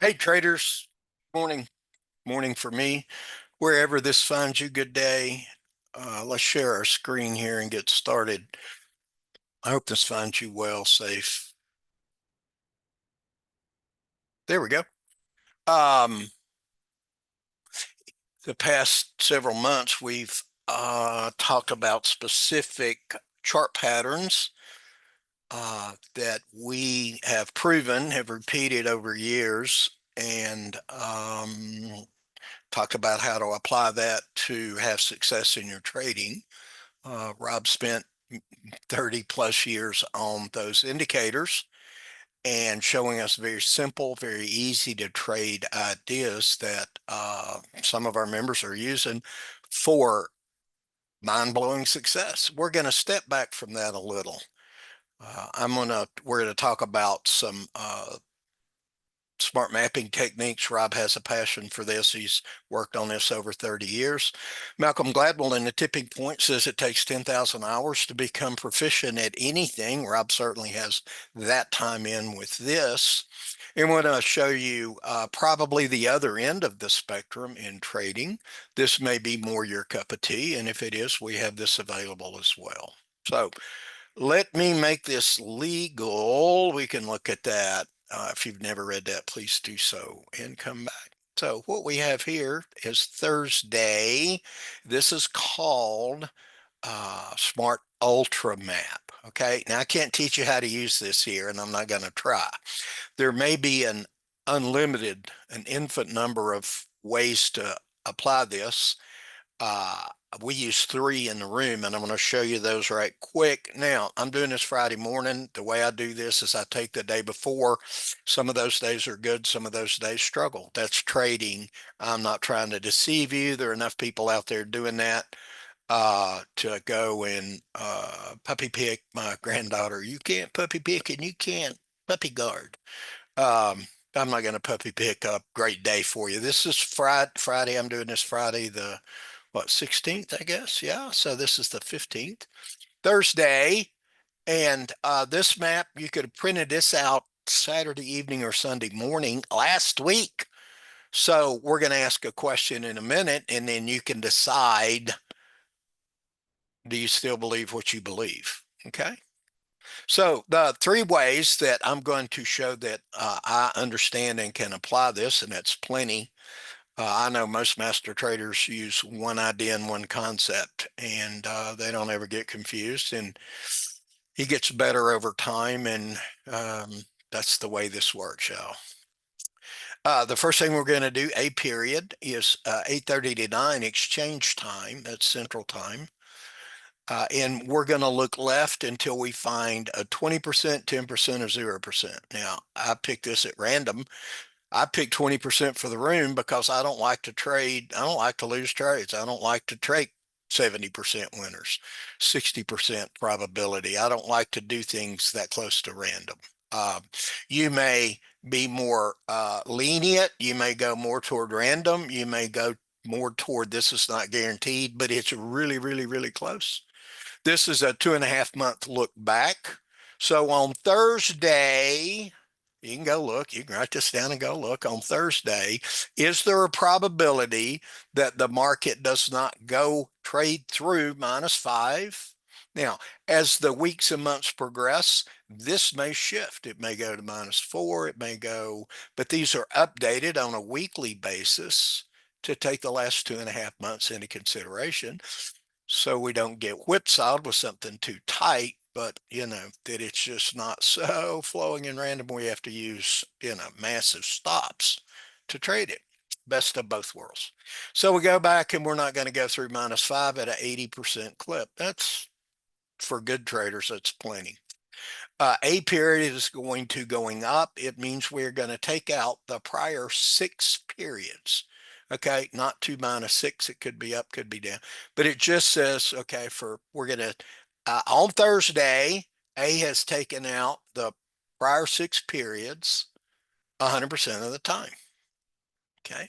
Hey traders, morning, morning for me. Wherever this finds you, good day. Let's share our screen here and get started. I hope this finds you well, safe. There we go. Um, the past several months, we've talked about specific chart patterns that we have proven, have repeated over years, and talked about how to apply that to have success in your trading. Rob spent 30 plus years on those indicators and showing us very simple, very easy to trade ideas that some of our members are using for mind-blowing success. We're going to step back from that a little. We're going to talk about some smart mapping techniques. Rob has a passion for this. He's worked on this over 30 years. Malcolm Gladwell in The Tipping Point says it takes 10,000 hours to become proficient at anything. Rob certainly has that time in with this. And we're going to show you probably the other end of the spectrum in trading. This may be more your cup of tea, and if it is, we have this available as well. So let me make this legal. We can look at that. If you've never read that, please do so and come back. So what we have here is Thursday. This is called Smart Ultra Map. Okay, now I can't teach you how to use this here, and I'm not going to try. There may be an infinite number of ways to apply this. Uh, we use 3 in the room, and I'm going to show you those right quick. Now, I'm doing this Friday morning. The way I do this is I take the day before. Some of those days are good. Some of those days struggle. That's trading. I'm not trying to deceive you. There are enough people out there doing that to go and puppy pick my granddaughter. You can't puppy pick and you can't puppy guard. Um, I'm not going to puppy pick up. Great day for you. This is Friday. I'm doing this Friday, the what, 16th, I guess. Yeah. So this is the 15th, Thursday. And this map, you could have printed this out Saturday evening or Sunday morning last week. So we're going to ask a question in a minute, and then you can decide, do you still believe what you believe? Okay. So the 3 ways that I'm going to show that I understand and can apply this, and that's plenty. I know most master traders use one idea and one concept, and they don't ever get confused. And he gets better over time, and that's the way this works, y'all. The first thing we're going to do, a period, is 8:30 to 9 exchange time. That's Central Time. And we're going to look left until we find a 20%, 10%, or 0%. Now, I picked this at random. I picked 20% for the room because I don't like to trade. I don't like to lose trades. I don't like to trade 70% winners, 60% probability. I don't like to do things that close to random. Uh, you may be more lenient. You may go more toward random. You may go more toward this is not guaranteed, but it's really, really, really close. This is a 2.5 month look back. So on Thursday, you can go look, you can write this down and go look on Thursday. Is there a probability that the market does not go trade through -5? Now, as the weeks and months progress, this may shift. It may go to -4, it may go, but these are updated on a weekly basis to take the last 2.5 months into consideration so we don't get whipsawed with something too tight, but that it's just not so flowing and random. We have to use, massive stops to trade it. Best of both worlds. So we go back and we're not going to go through -5 at an 80% clip. That's for good traders, that's plenty. A period is going up. It means we're going to take out the prior 6 periods. Okay, not 2 minus 6. It could be up, could be down, but it just says, okay, we're going to, on Thursday, A has taken out the prior 6 periods 100% of the time. Okay.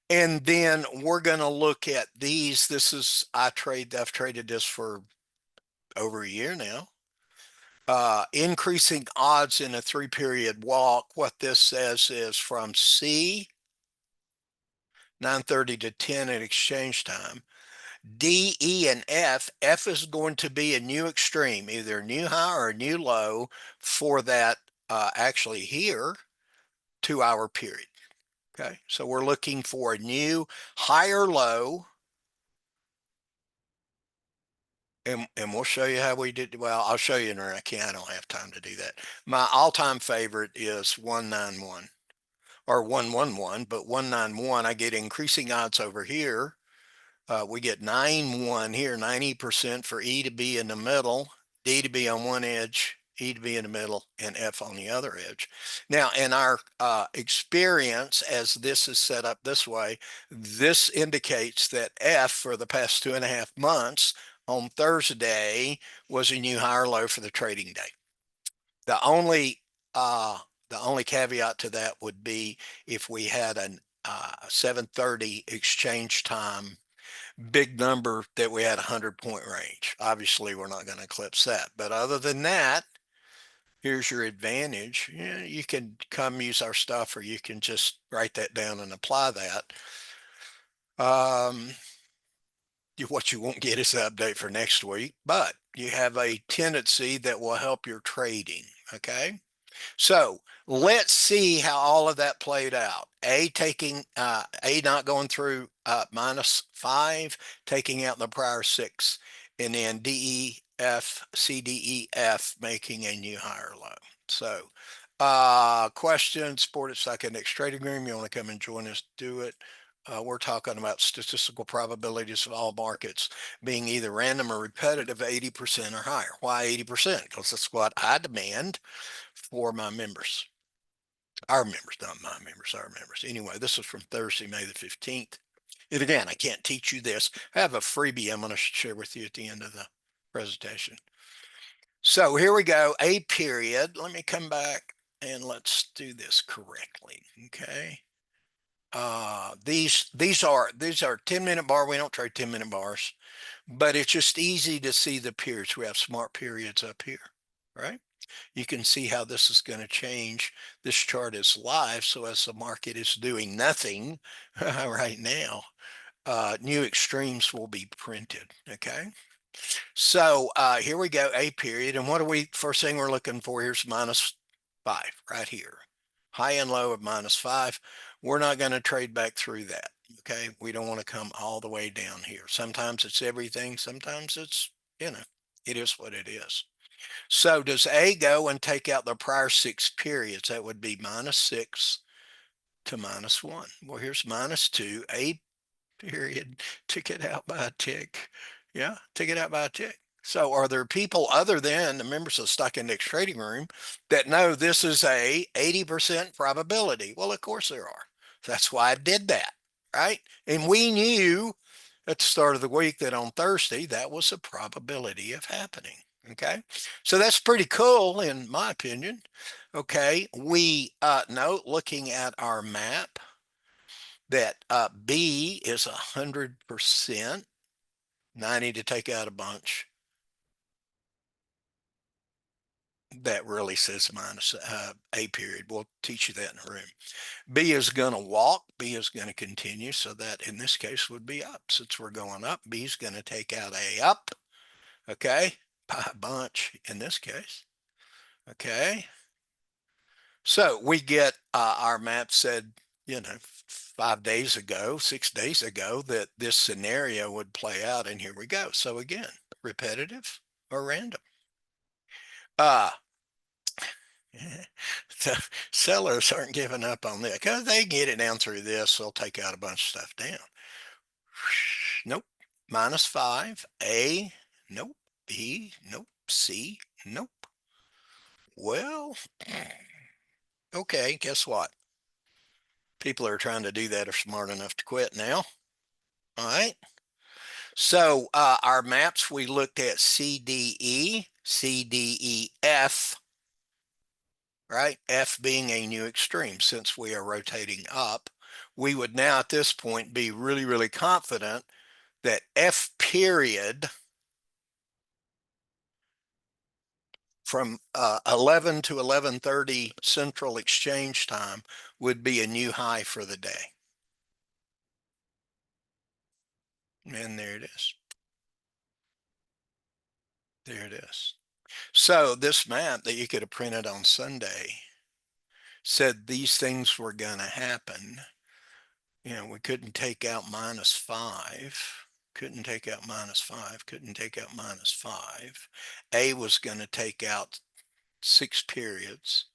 And then we're going to look at these. I've traded this for over a year now. Increasing odds in a 3-period walk. What this says is from C, 9:30 to 10 at exchange time. D, E, and F. F is going to be a new extreme, either a new high or a new low for that actually here 2-hour period. Okay, so we're looking for a new higher low, and we'll show you how we did. Well, I'll show you in a second. I don't have time to do that. My all-time favorite is 191 or 111, but 191, I get increasing odds over here. We get 9-1 here, 90% for E to be in the middle, D to be on one edge, E to be in the middle, and F on the other edge. Now, in our experience, as this is set up this way, this indicates that F for the past 2.5 months on Thursday was a new higher low for the trading day. The only uh, the only caveat to that would be if we had an 7:30 exchange time big number that we had a 100-point range. Obviously, we're not going to eclipse that. But other than that, here's your advantage. You can come use our stuff, or you can just write that down and apply that. What you won't get is the update for next week, but you have a tendency that will help your trading. Okay. So let's see how all of that played out. A not going through -5, taking out the prior 6, and then DEF, CDEF making a new higher low. So questions, Sport at Stock Index Trading Room. You want to come and join us, do it. We're talking about statistical probabilities of all markets being either random or repetitive, 80% or higher. Why 80%? Because that's what I demand for my members. Our members, not my members, our members. Anyway, this is from Thursday, May the 15th. And again, I can't teach you this. I have a freebie I'm going to share with you at the end of the presentation. So here we go, a period. Let me come back and let's do this correctly. Okay. These are 10-minute bar. We don't trade 10-minute bars, but it's just easy to see the periods. We have smart periods up here, right? You can see how this is going to change. This chart is live, so as the market is doing nothing right now, new extremes will be printed. Okay, so here we go, a period, and what are we? First thing we're looking for here's -5 right here, high and low of -5. We're not going to trade back through that. Okay, we don't want to come all the way down here. Sometimes it's everything. Sometimes it's it is what it is. So does A go and take out the prior 6 periods? That would be -6 to -1. Well, here's -2. A period took it out by a tick. Yeah, took it out by a tick. So are there people other than the members of the Stock Index Trading Room that know this is a 80% probability? Well, of course there are. That's why I did that, right? And we knew at the start of the week that on Thursday, that was a probability of happening. Okay, so that's pretty cool in my opinion. Okay, we note looking at our map that B is 100%, 90 to take out a bunch. That really says minus a period. We'll teach you that in the room. B is going to walk. B is going to continue. So that in this case would be up. Since we're going up, B is going to take out a up. Okay, by a bunch in this case. Okay, so we get our map said, 5 days ago, 6 days ago, that this scenario would play out, and here we go. So again, repetitive or random. The sellers aren't giving up on this because they get it down through this. They'll take out a bunch of stuff down. Nope. -5. A. Nope. B. Nope. C. Nope. Well, okay, guess what? People who are trying to do that are smart enough to quit now. All right. So our maps, we looked at CDE, CDEF, right? F being a new extreme. Since we are rotating up, we would now at this point be really, really confident that F period from 11 to 11:30 Central Exchange Time would be a new high for the day. And there it is. There it is. So this map that you could have printed on Sunday said these things were going to happen. You know, we couldn't take out -5, couldn't take out -5, couldn't take out -5. A was going to take out 6 periods.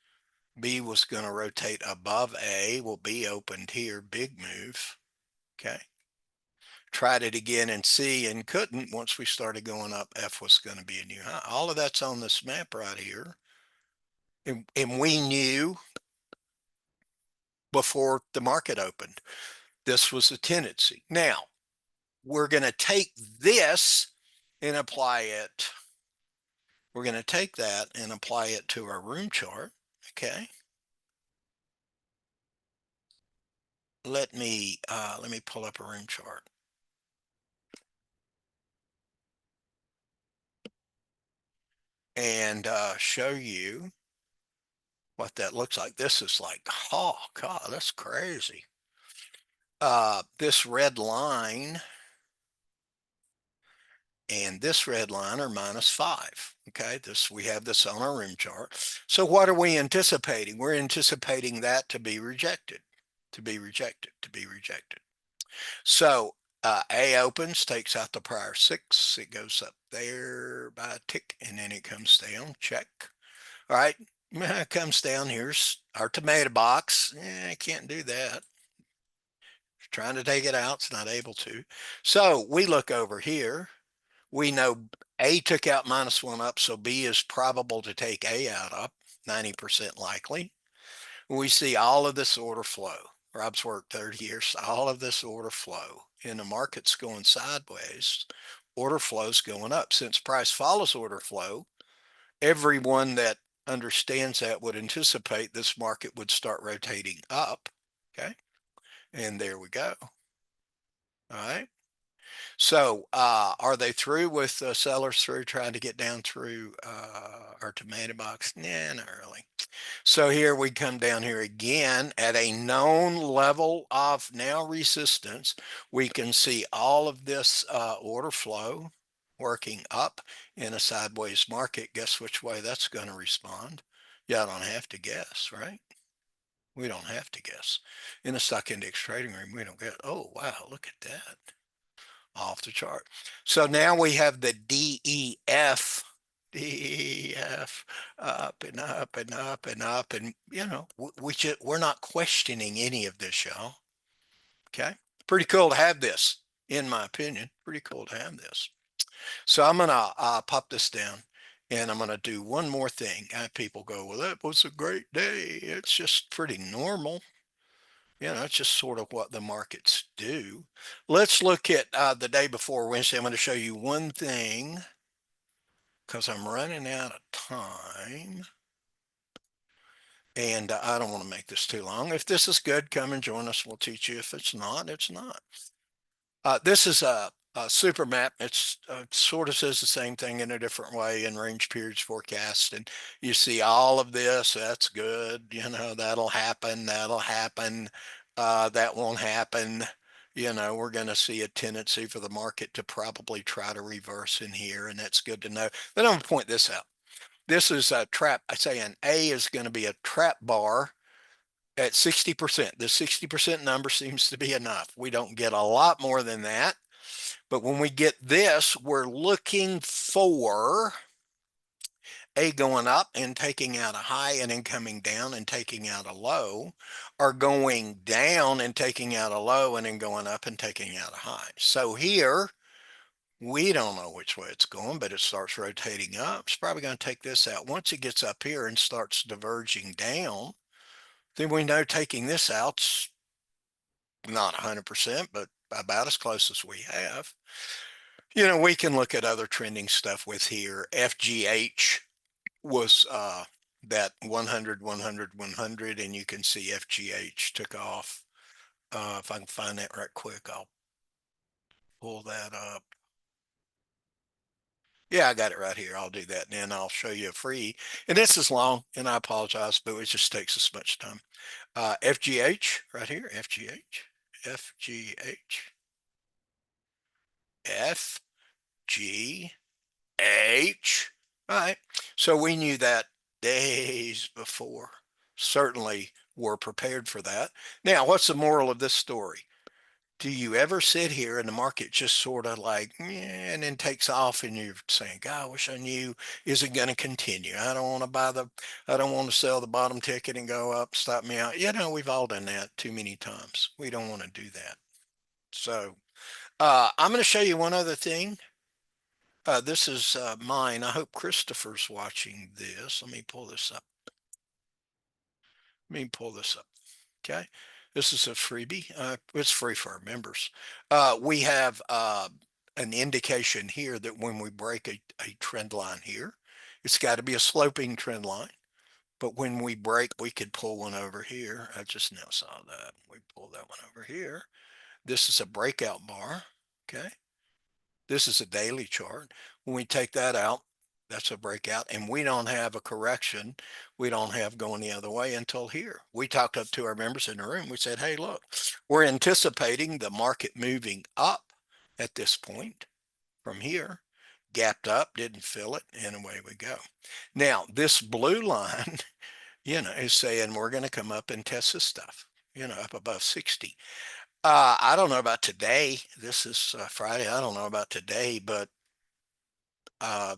B was going to rotate above A. Well, B opened here, big move. Okay. Tried it again in C and couldn't. Once we started going up, F was going to be a new high. All of that's on this map right here. And we knew before the market opened, this was a tendency. Now, we're going to take this and apply it. We're going to take that and apply it to our room chart. Okay. Let me pull up a room chart. And show you what that looks like. This is like, oh God, that's crazy. This red line and this red line are -5. Okay, we have this on our room chart. So what are we anticipating? We're anticipating that to be rejected, to be rejected, to be rejected. So A opens, takes out the prior 6. It goes up there by a tick, and then it comes down. Check. All right, it comes down. Here's our tomato box. I can't do that. Trying to take it out, it's not able to. So we look over here. We know A took out -1 up, so B is probable to take A out up, 90% likely. We see all of this order flow. Rob's worked 30 years, all of this order flow. And the market's going sideways. Order flow's going up. Since price follows order flow, everyone that understands that would anticipate this market would start rotating up. Okay. And there we go. All right. So are they through with sellers through trying to get down through our tomato box? Nah, not really. So here we come down here again at a known level of now resistance. We can see all of this order flow working up in a sideways market. Guess which way that's going to respond? Yeah, I don't have to guess, right? We don't have to guess. In a stock index trading room, we don't get, oh, wow, look at that. Off the chart. So now we have the DEF, DEF, up and up and up and up. And, you know, we're not questioning any of this, y'all. Okay. Pretty cool to have this, in my opinion. Pretty cool to have this. So I'm going to pop this down. And I'm going to do one more thing. People go, well, that was a great day. It's just pretty normal. You know, it's just sort of what the markets do. Let's look at the day before Wednesday. I'm going to show you one thing because I'm running out of time. And I don't want to make this too long. If this is good, come and join us. We'll teach you. If it's not, it's not. This is a super map. It's sort of says the same thing in a different way in range periods forecast. And you see all of this. That's good. You know, that'll happen. That'll happen. That won't happen. You know, we're going to see a tendency for the market to probably try to reverse in here. And that's good to know. Then I'm going to point this out. This is a trap. I say an A is going to be a trap bar at 60%. The 60% number seems to be enough. We don't get a lot more than that. But when we get this, we're looking for A going up and taking out a high and then coming down and taking out a low, or going down and taking out a low and then going up and taking out a high. So here, we don't know which way it's going, but it starts rotating up. It's probably going to take this out. Once it gets up here and starts diverging down, then we know taking this out's not 100%, but about as close as we have. You know, we can look at other trending stuff with here. FGH was that 100, 100, 100, and you can see FGH took off. If I can find that right quick, I'll pull that up. Yeah, I got it right here. I'll do that, and then I'll show you a free. And this is long, and I apologize, but it just takes us much time. FGH right here, FGH, FGH, FGH. All right. So we knew that days before. Certainly were prepared for that. Now, what's the moral of this story? Do you ever sit here and the market just sort of like, yeah, and then takes off and you're saying, God, I wish I knew, is it going to continue? I don't want to sell the bottom ticket and go up, stop me out. You know, we've all done that too many times. We don't want to do that. So I'm going to show you one other thing. This is mine. I hope Christopher's watching this. Let me pull this up. Let me pull this up. Okay. This is a freebie. It's free for our members. We have an indication here that when we break a trend line here, it's got to be a sloping trend line. But when we break, we could pull one over here. I just now saw that. We pull that one over here. This is a breakout bar. Okay. This is a daily chart. When we take that out, that's a breakout, and we don't have a correction. We don't have going the other way until here. We talked up to our members in the room. We said, hey, look, we're anticipating the market moving up at this point from here, gapped up, didn't fill it, and away we go. Now, this blue line, is saying we're going to come up and test this stuff, up above 60. I don't know about today. This is Friday. I don't know about today, but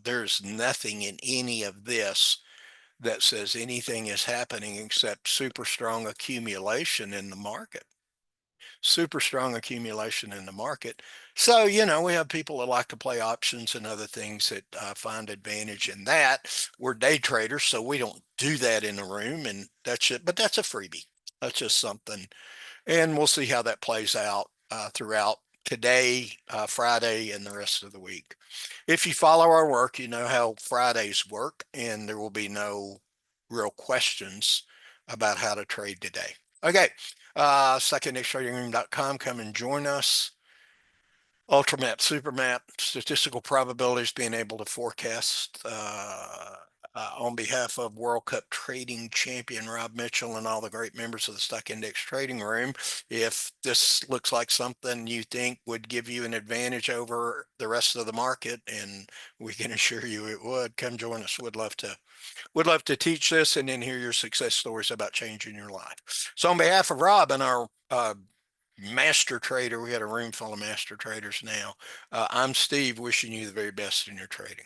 there's nothing in any of this that says anything is happening except super strong accumulation in the market. Super strong accumulation in the market. So, we have people that like to play options and other things that find advantage in that. We're day traders, so we don't do that in the room, and that's it. But that's a freebie. That's just something, and we'll see how that plays out throughout today, Friday, and the rest of the week. If you follow our work, you know how Fridays work, and there will be no real questions about how to trade today. Okay, secondextradingroom.com. Come and join us. Ultramap, Supermap, statistical probabilities, being able to forecast on behalf of World Cup trading champion Rob Mitchell and all the great members of the Stock Index Trading Room. If this looks like something you think would give you an advantage over the rest of the market, and we can assure you it would, come join us. Would love to teach this and then hear your success stories about changing your life. So on behalf of Rob and our master trader, we got a room full of master traders now. I'm Steve, wishing you the very best in your trading.